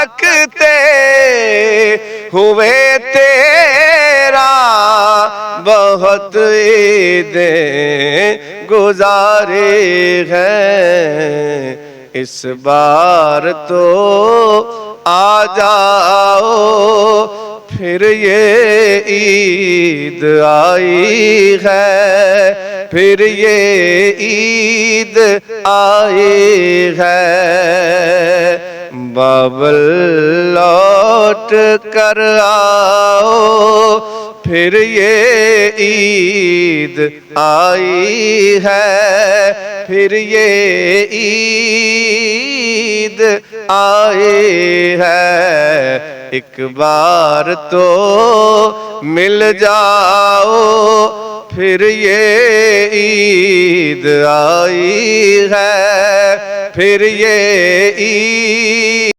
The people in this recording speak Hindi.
तकते हुए तेरा बहुत ईदें गुजारे हैं। इस बार तो आ जाओ फिर ये ईद आई है, फिर ये ईद आई है। बाबल लौट कर आओ फिर ये ईद आई है, फिर ये ईद आई है। एक बार तो मिल जाओ फिर ये ईद आई है, फिर ये ईद